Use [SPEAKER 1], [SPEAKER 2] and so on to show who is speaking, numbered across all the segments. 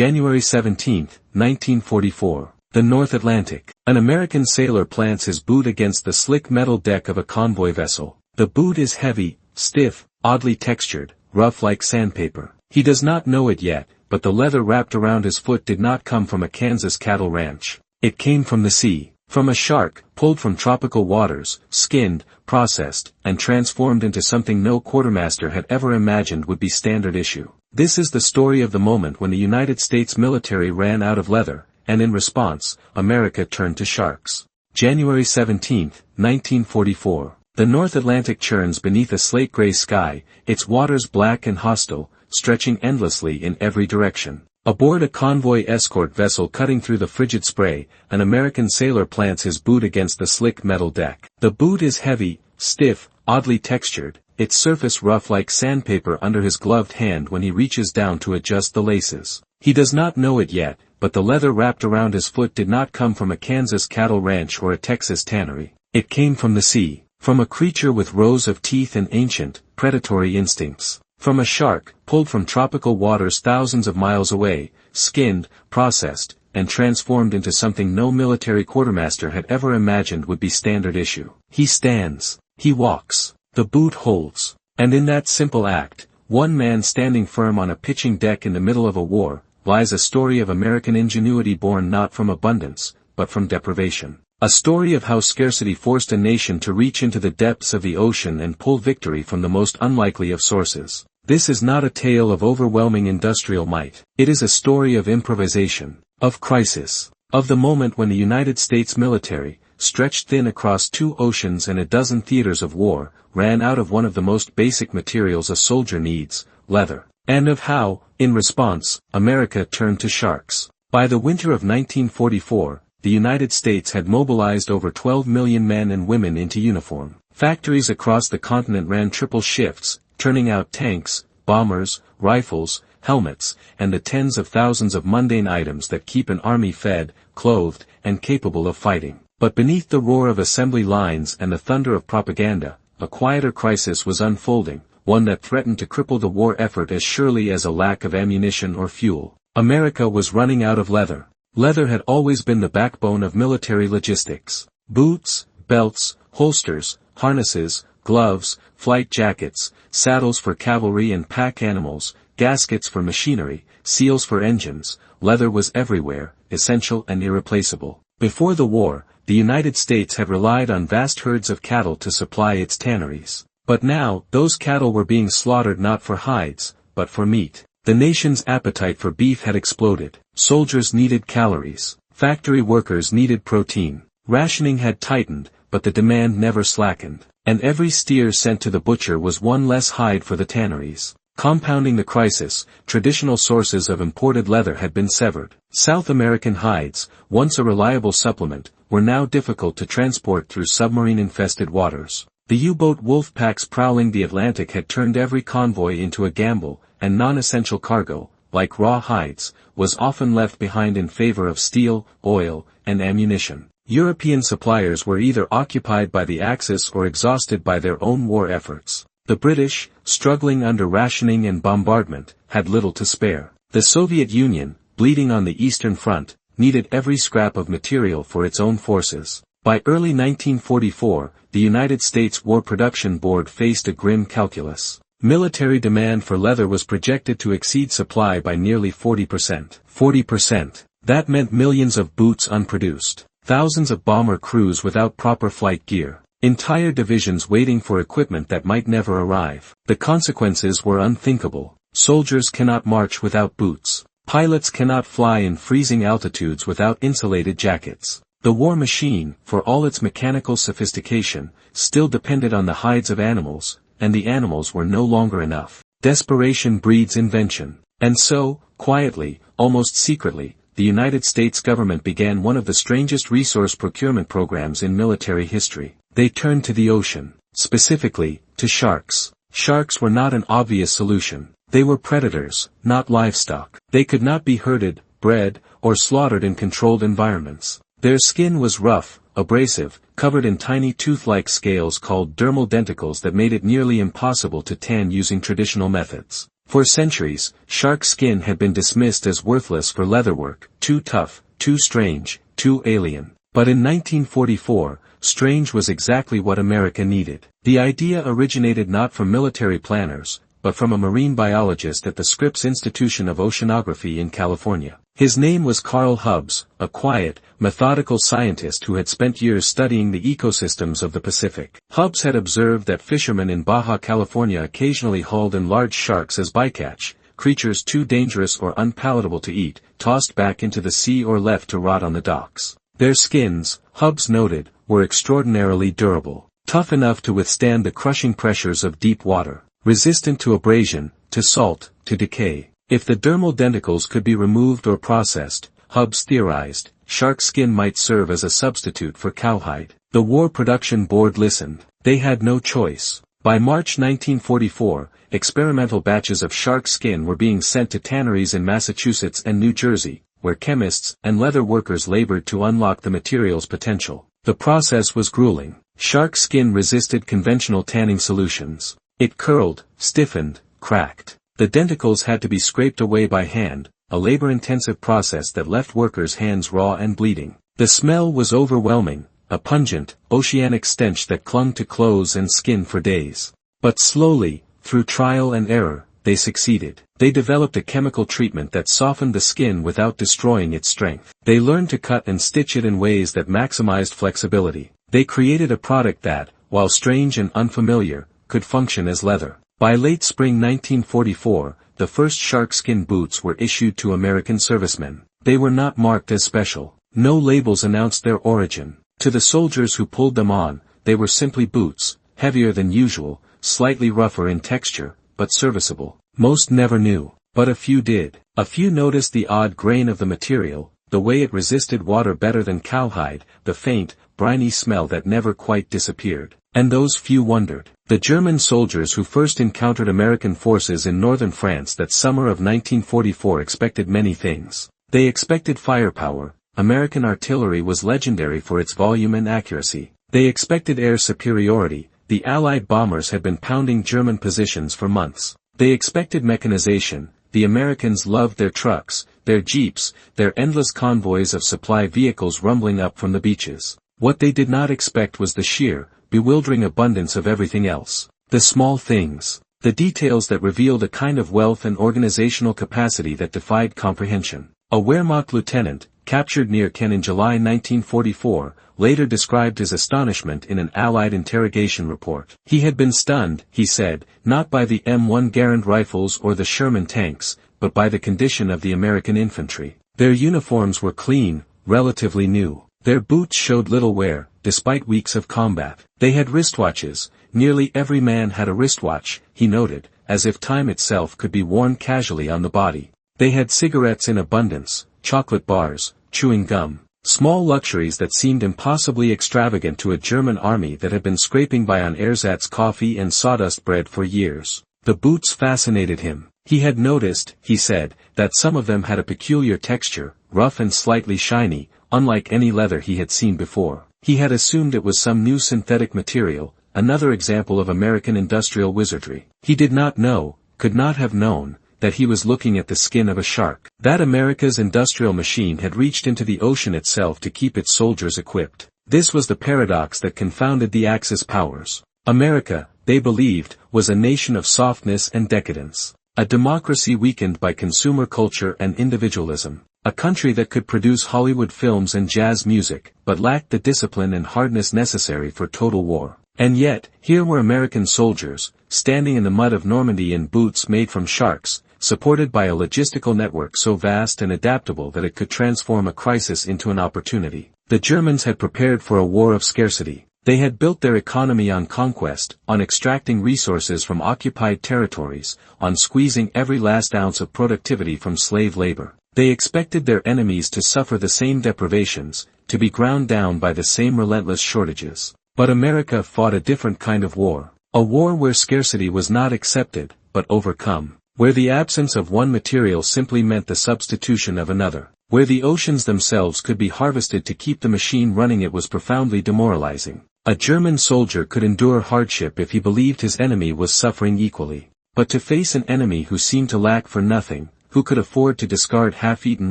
[SPEAKER 1] January 17, 1944. The North Atlantic. An American sailor plants his boot against the slick metal deck of a convoy vessel. The boot is heavy, stiff, oddly textured, rough like sandpaper. He does not know it yet, but the leather wrapped around his foot did not come from a Kansas cattle ranch. It came from the sea. From a shark, pulled from tropical waters, skinned, processed, and transformed into something no quartermaster had ever imagined would be standard issue. This is the story of the moment when the United States military ran out of leather, and in response, America turned to sharks. January 17, 1944. The North Atlantic churns beneath a slate-gray sky, its waters black and hostile, stretching endlessly in every direction. Aboard a convoy escort vessel cutting through the frigid spray, an American sailor plants his boot against the slick metal deck. The boot is heavy, stiff, oddly textured, its surface rough like sandpaper under his gloved hand when he reaches down to adjust the laces. He does not know it yet, but the leather wrapped around his foot did not come from a Kansas cattle ranch or a Texas tannery. It came from the sea, from a creature with rows of teeth and ancient, predatory instincts. From a shark, pulled from tropical waters thousands of miles away, skinned, processed, and transformed into something no military quartermaster had ever imagined would be standard issue. He stands. He walks. The boot holds. And in that simple act, one man standing firm on a pitching deck in the middle of a war, lies a story of American ingenuity born not from abundance, but from deprivation. A story of how scarcity forced a nation to reach into the depths of the ocean and pull victory from the most unlikely of sources. This is not a tale of overwhelming industrial might. It is a story of improvisation, of crisis, of the moment when the United States military, stretched thin across 2 oceans and a dozen theaters of war, ran out of one of the most basic materials a soldier needs, leather. And of how, in response, America turned to sharks. By the winter of 1944, the United States had mobilized over 12 million men and women into uniform. Factories across the continent ran triple shifts, turning out tanks, bombers, rifles, helmets, and the tens of thousands of mundane items that keep an army fed, clothed, and capable of fighting. But beneath the roar of assembly lines and the thunder of propaganda, a quieter crisis was unfolding, one that threatened to cripple the war effort as surely as a lack of ammunition or fuel. America was running out of leather. Leather had always been the backbone of military logistics. Boots, belts, holsters, harnesses, gloves, flight jackets, saddles for cavalry and pack animals, gaskets for machinery, seals for engines, leather was everywhere, essential and irreplaceable. Before the war, the United States had relied on vast herds of cattle to supply its tanneries. But now, those cattle were being slaughtered not for hides, but for meat. The nation's appetite for beef had exploded. Soldiers needed calories. Factory workers needed protein. Rationing had tightened, but the demand never slackened. And every steer sent to the butcher was one less hide for the tanneries. Compounding the crisis, traditional sources of imported leather had been severed. South American hides, once a reliable supplement, were now difficult to transport through submarine-infested waters. The U-boat wolf packs prowling the Atlantic had turned every convoy into a gamble, and non-essential cargo, like raw hides, was often left behind in favor of steel, oil, and ammunition. European suppliers were either occupied by the Axis or exhausted by their own war efforts. The British, struggling under rationing and bombardment, had little to spare. The Soviet Union, bleeding on the Eastern Front, needed every scrap of material for its own forces. By early 1944, the United States War Production Board faced a grim calculus. Military demand for leather was projected to exceed supply by nearly 40%. 40%. That meant millions of boots unproduced. Thousands of bomber crews without proper flight gear. Entire divisions waiting for equipment that might never arrive. The consequences were unthinkable. Soldiers cannot march without boots. Pilots cannot fly in freezing altitudes without insulated jackets. The war machine, for all its mechanical sophistication, still depended on the hides of animals, and the animals were no longer enough. Desperation breeds invention. And so, quietly, almost secretly, the United States government began one of the strangest resource procurement programs in military history. They turned to the ocean, specifically, to sharks. Sharks were not an obvious solution. They were predators, not livestock. They could not be herded, bred, or slaughtered in controlled environments. Their skin was rough, abrasive, covered in tiny tooth-like scales called dermal denticles that made it nearly impossible to tan using traditional methods. For centuries, shark skin had been dismissed as worthless for leatherwork, too tough, too strange, too alien. But in 1944, strange was exactly what America needed. The idea originated not from military planners, but from a marine biologist at the Scripps Institution of Oceanography in California. His name was Carl Hubbs, a quiet, methodical scientist who had spent years studying the ecosystems of the Pacific. Hubbs had observed that fishermen in Baja California occasionally hauled in large sharks as bycatch, creatures too dangerous or unpalatable to eat, tossed back into the sea or left to rot on the docks. Their skins, Hubbs noted, were extraordinarily durable, tough enough to withstand the crushing pressures of deep water, resistant to abrasion, to salt, to decay. If the dermal denticles could be removed or processed, Hubbs theorized, shark skin might serve as a substitute for cowhide. The War Production Board listened. They had no choice. By March 1944, experimental batches of shark skin were being sent to tanneries in Massachusetts and New Jersey, where chemists and leather workers labored to unlock the material's potential. The process was grueling. Shark skin resisted conventional tanning solutions. It curled, stiffened, cracked. The denticles had to be scraped away by hand, a labor-intensive process that left workers' hands raw and bleeding. The smell was overwhelming, a pungent, oceanic stench that clung to clothes and skin for days. But slowly, through trial and error, they succeeded. They developed a chemical treatment that softened the skin without destroying its strength. They learned to cut and stitch it in ways that maximized flexibility. They created a product that, while strange and unfamiliar, could function as leather. By late spring 1944, the first sharkskin boots were issued to American servicemen. They were not marked as special. No labels announced their origin. To the soldiers who pulled them on, they were simply boots, heavier than usual, slightly rougher in texture, but serviceable. Most never knew, but a few did. A few noticed the odd grain of the material, the way it resisted water better than cowhide, the faint, briny smell that never quite disappeared. And those few wondered. The German soldiers who first encountered American forces in northern France that summer of 1944 expected many things. They expected firepower. American artillery was legendary for its volume and accuracy. They expected air superiority. The Allied bombers had been pounding German positions for months. They expected mechanization. The Americans loved their trucks, their jeeps, their endless convoys of supply vehicles rumbling up from the beaches. What they did not expect was the sheer, bewildering abundance of everything else. The small things. The details that revealed a kind of wealth and organizational capacity that defied comprehension. A Wehrmacht lieutenant, captured near Caen in July 1944, later described his astonishment in an Allied interrogation report. He had been stunned, he said, not by the M1 Garand rifles or the Sherman tanks, but by the condition of the American infantry. Their uniforms were clean, relatively new. Their boots showed little wear, despite weeks of combat. They had wristwatches. Nearly every man had a wristwatch, he noted, as if time itself could be worn casually on the body. They had cigarettes in abundance, chocolate bars, chewing gum. Small luxuries that seemed impossibly extravagant to a German army that had been scraping by on ersatz coffee and sawdust bread for years. The boots fascinated him. He had noticed, he said, that some of them had a peculiar texture, rough and slightly shiny, unlike any leather he had seen before. He had assumed it was some new synthetic material, another example of American industrial wizardry. He did not know, could not have known, that he was looking at the skin of a shark. That America's industrial machine had reached into the ocean itself to keep its soldiers equipped. This was the paradox that confounded the Axis powers. America, they believed, was a nation of softness and decadence. A democracy weakened by consumer culture and individualism. A country that could produce Hollywood films and jazz music, but lacked the discipline and hardness necessary for total war. And yet, here were American soldiers, standing in the mud of Normandy in boots made from sharks, supported by a logistical network so vast and adaptable that it could transform a crisis into an opportunity. The Germans had prepared for a war of scarcity. They had built their economy on conquest, on extracting resources from occupied territories, on squeezing every last ounce of productivity from slave labor. They expected their enemies to suffer the same deprivations, to be ground down by the same relentless shortages. But America fought a different kind of war. A war where scarcity was not accepted, but overcome. Where the absence of one material simply meant the substitution of another. Where the oceans themselves could be harvested to keep the machine running. It was profoundly demoralizing. A German soldier could endure hardship if he believed his enemy was suffering equally. But to face an enemy who seemed to lack for nothing, who could afford to discard half-eaten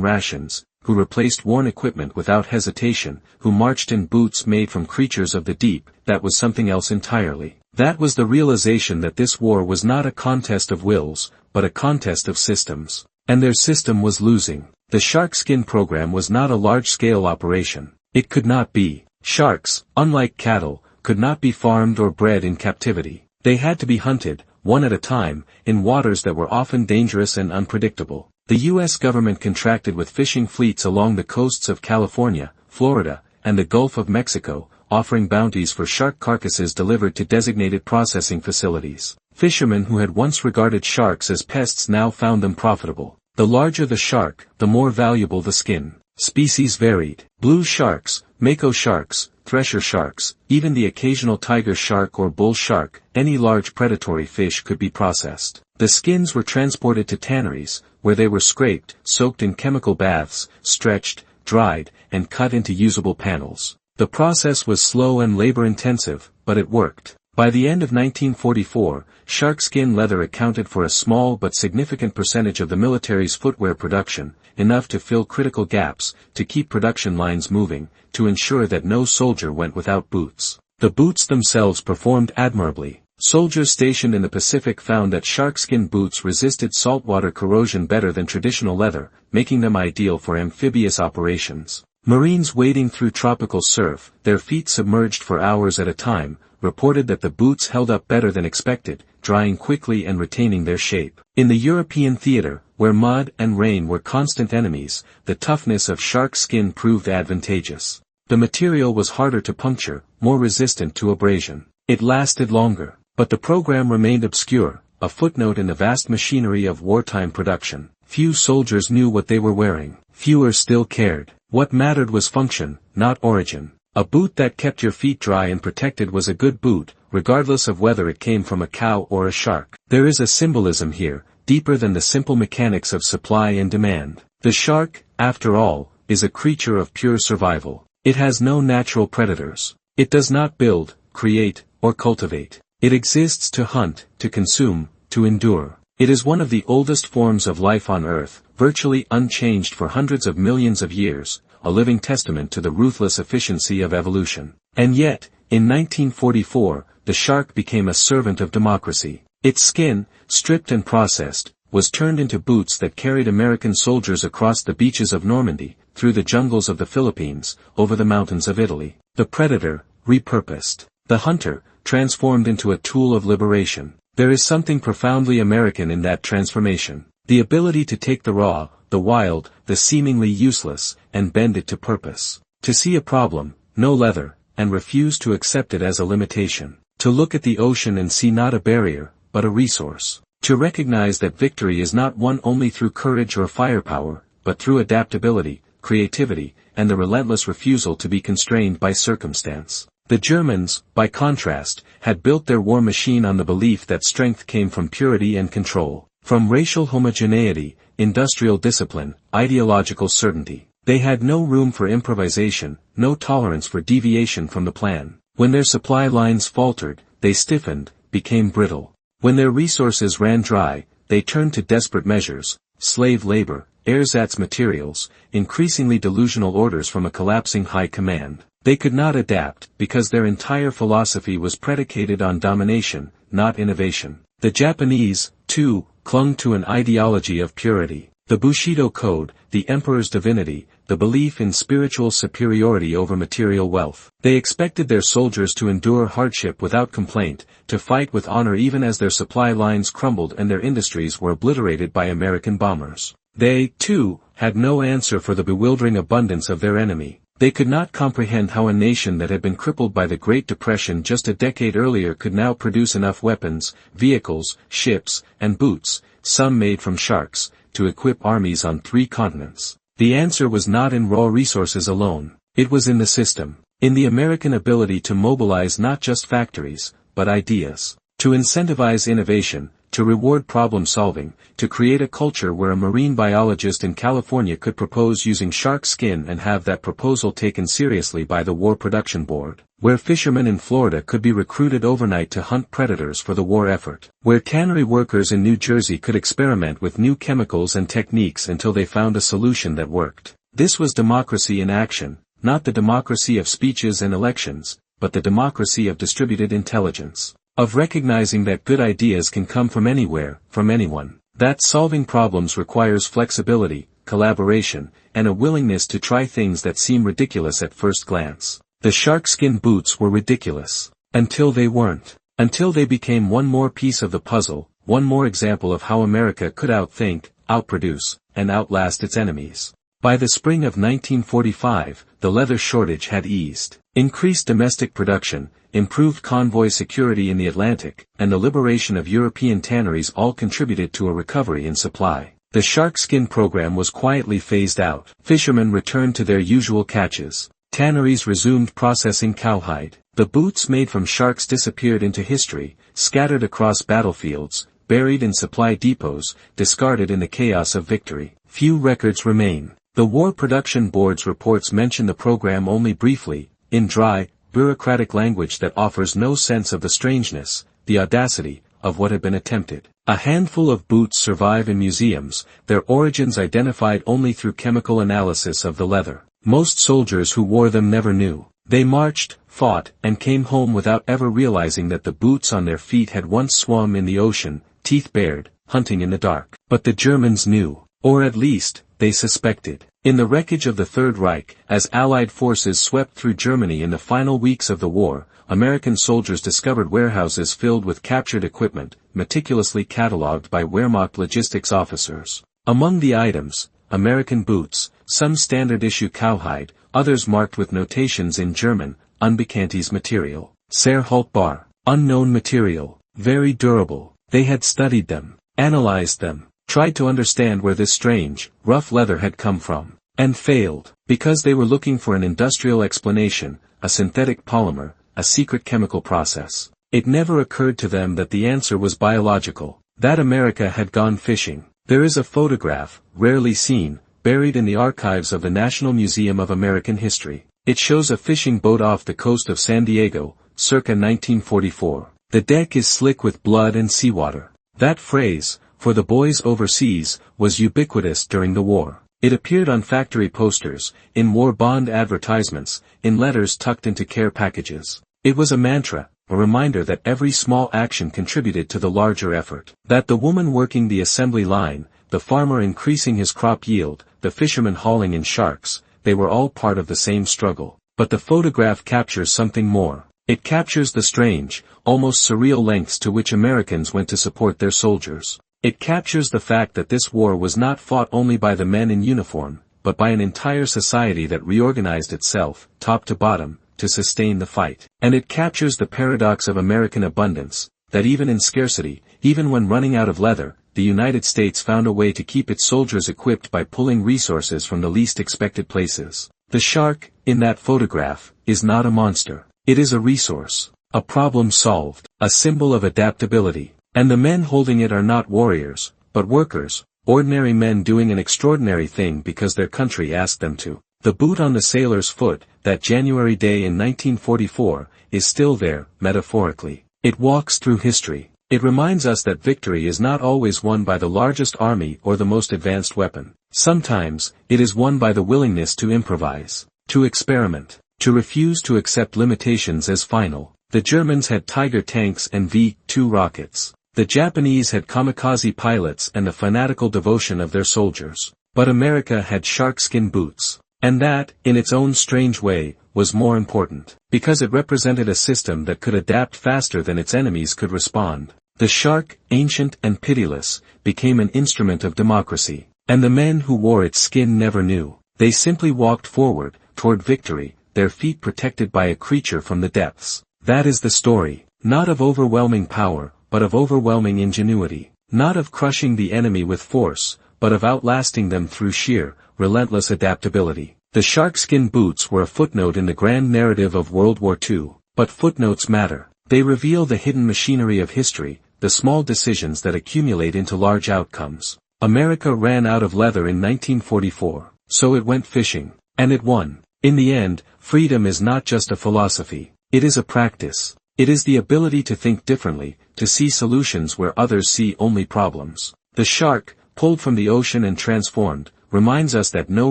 [SPEAKER 1] rations, who replaced worn equipment without hesitation, who marched in boots made from creatures of the deep, that was something else entirely. That was the realization that this war was not a contest of wills, but a contest of systems. And their system was losing. The shark skin program was not a large-scale operation. It could not be. Sharks, unlike cattle, could not be farmed or bred in captivity. They had to be hunted, one at a time, in waters that were often dangerous and unpredictable. The U.S. government contracted with fishing fleets along the coasts of California, Florida, and the Gulf of Mexico, offering bounties for shark carcasses delivered to designated processing facilities. Fishermen who had once regarded sharks as pests now found them profitable. The larger the shark, the more valuable the skin. Species varied. Blue sharks, mako sharks, thresher sharks, even the occasional tiger shark or bull shark, any large predatory fish could be processed. The skins were transported to tanneries, where they were scraped, soaked in chemical baths, stretched, dried, and cut into usable panels. The process was slow and labor-intensive, but it worked. By the end of 1944, shark skin leather accounted for a small but significant percentage of the military's footwear production, enough to fill critical gaps, to keep production lines moving, to ensure that no soldier went without boots. The boots themselves performed admirably. Soldiers stationed in the Pacific found that sharkskin boots resisted saltwater corrosion better than traditional leather, making them ideal for amphibious operations. Marines wading through tropical surf, their feet submerged for hours at a time, reported that the boots held up better than expected, drying quickly and retaining their shape. In the European theater, where mud and rain were constant enemies, the toughness of shark skin proved advantageous. The material was harder to puncture, more resistant to abrasion. It lasted longer. But the program remained obscure, a footnote in the vast machinery of wartime production. Few soldiers knew what they were wearing. Fewer still cared. What mattered was function, not origin. A boot that kept your feet dry and protected was a good boot, regardless of whether it came from a cow or a shark. There is a symbolism here, deeper than the simple mechanics of supply and demand. The shark, after all, is a creature of pure survival. It has no natural predators. It does not build, create, or cultivate. It exists to hunt, to consume, to endure. It is one of the oldest forms of life on Earth, virtually unchanged for hundreds of millions of years, a living testament to the ruthless efficiency of evolution. And yet, in 1944, the shark became a servant of democracy. Its skin, stripped and processed, was turned into boots that carried American soldiers across the beaches of Normandy, through the jungles of the Philippines, over the mountains of Italy. The predator, repurposed. The hunter, transformed into a tool of liberation. There is something profoundly American in that transformation. The ability to take the raw, the wild, the seemingly useless, and bend it to purpose. To see a problem, no leather, and refuse to accept it as a limitation. To look at the ocean and see not a barrier, but a resource. To recognize that victory is not won only through courage or firepower, but through adaptability, creativity, and the relentless refusal to be constrained by circumstance. The Germans, by contrast, had built their war machine on the belief that strength came from purity and control, from racial homogeneity, industrial discipline, ideological certainty. They had no room for improvisation, no tolerance for deviation from the plan. When their supply lines faltered, they stiffened, became brittle. When their resources ran dry, they turned to desperate measures, slave labor, ersatz materials, increasingly delusional orders from a collapsing high command. They could not adapt, because their entire philosophy was predicated on domination, not innovation. The Japanese, too, clung to an ideology of purity. The Bushido Code, the emperor's divinity, the belief in spiritual superiority over material wealth. They expected their soldiers to endure hardship without complaint, to fight with honor even as their supply lines crumbled and their industries were obliterated by American bombers. They, too, had no answer for the bewildering abundance of their enemy. They could not comprehend how a nation that had been crippled by the Great Depression just a decade earlier could now produce enough weapons, vehicles, ships, and boots, some made from sharks, to equip armies on 3 continents. The answer was not in raw resources alone. It was in the system. In the American ability to mobilize not just factories, but ideas. To incentivize innovation, to reward problem solving, to create a culture where a marine biologist in California could propose using shark skin and have that proposal taken seriously by the War Production Board. where fishermen in Florida could be recruited overnight to hunt predators for the war effort, where tannery workers in New Jersey could experiment with new chemicals and techniques until they found a solution that worked. This was democracy in action, not the democracy of speeches and elections, but the democracy of distributed intelligence, of recognizing that good ideas can come from anywhere, from anyone, that solving problems requires flexibility, collaboration, and a willingness to try things that seem ridiculous at first glance. The sharkskin boots were ridiculous. Until they weren't. Until they became one more piece of the puzzle, one more example of how America could outthink, outproduce, and outlast its enemies. By the spring of 1945, the leather shortage had eased. Increased domestic production, improved convoy security in the Atlantic, and the liberation of European tanneries all contributed to a recovery in supply. The sharkskin program was quietly phased out. Fishermen returned to their usual catches. Tanneries resumed processing cowhide. The boots made from sharks disappeared into history, scattered across battlefields, buried in supply depots, discarded in the chaos of victory. Few records remain. The War Production Board's reports mention the program only briefly, in dry, bureaucratic language that offers no sense of the strangeness, the audacity, of what had been attempted. A handful of boots survive in museums, their origins identified only through chemical analysis of the leather. Most soldiers who wore them never knew. They marched, fought, and came home without ever realizing that the boots on their feet had once swum in the ocean, teeth bared, hunting in the dark. But the Germans knew. Or at least, they suspected. In the wreckage of the Third Reich, as Allied forces swept through Germany in the final weeks of the war, American soldiers discovered warehouses filled with captured equipment, meticulously catalogued by Wehrmacht logistics officers. Among the items, American boots, some standard-issue cowhide, others marked with notations in German, unbekanntes material, sehr haltbar, unknown material, very durable. They had studied them, analyzed them, tried to understand where this strange, rough leather had come from, and failed, because they were looking for an industrial explanation, a synthetic polymer, a secret chemical process. It never occurred to them that the answer was biological, that America had gone fishing. There is a photograph, rarely seen, buried in the archives of the National Museum of American History. It shows a fishing boat off the coast of San Diego, circa 1944. The deck is slick with blood and seawater. That phrase, for the boys overseas, was ubiquitous during the war. It appeared on factory posters, in war bond advertisements, in letters tucked into care packages. It was a mantra, a reminder that every small action contributed to the larger effort. That the woman working the assembly line, the farmer increasing his crop yield, the fisherman hauling in sharks, they were all part of the same struggle. But the photograph captures something more. It captures the strange, almost surreal lengths to which Americans went to support their soldiers. It captures the fact that this war was not fought only by the men in uniform, but by an entire society that reorganized itself, top to bottom, to sustain the fight. And it captures the paradox of American abundance, that even in scarcity, even when running out of leather, the United States found a way to keep its soldiers equipped by pulling resources from the least expected places. The shark, in that photograph, is not a monster. It is a resource, a problem solved, a symbol of adaptability. And the men holding it are not warriors, but workers, ordinary men doing an extraordinary thing because their country asked them to. The boot on the sailor's foot, that January day in 1944, is still there, metaphorically. It walks through history. It reminds us that victory is not always won by the largest army or the most advanced weapon. Sometimes, it is won by the willingness to improvise, to experiment, to refuse to accept limitations as final. The Germans had Tiger tanks and V-2 rockets. The Japanese had kamikaze pilots and the fanatical devotion of their soldiers. But America had sharkskin boots. And that, in its own strange way, was more important, because it represented a system that could adapt faster than its enemies could respond. The shark, ancient and pitiless, became an instrument of democracy. And the men who wore its skin never knew. They simply walked forward, toward victory, their feet protected by a creature from the depths. That is the story, not of overwhelming power, but of overwhelming ingenuity. Not of crushing the enemy with force, but of outlasting them through sheer, relentless adaptability. The sharkskin boots were a footnote in the grand narrative of World War II, but footnotes matter. They reveal the hidden machinery of history, the small decisions that accumulate into large outcomes. America ran out of leather in 1944, so it went fishing, and it won. In the end, freedom is not just a philosophy. It is a practice. It is the ability to think differently, to see solutions where others see only problems. The shark, pulled from the ocean and transformed, reminds us that no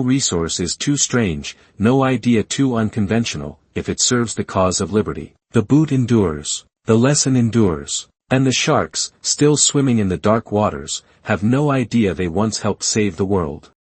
[SPEAKER 1] resource is too strange, no idea too unconventional, if it serves the cause of liberty. The boot endures. The lesson endures. And the sharks, still swimming in the dark waters, have no idea they once helped save the world.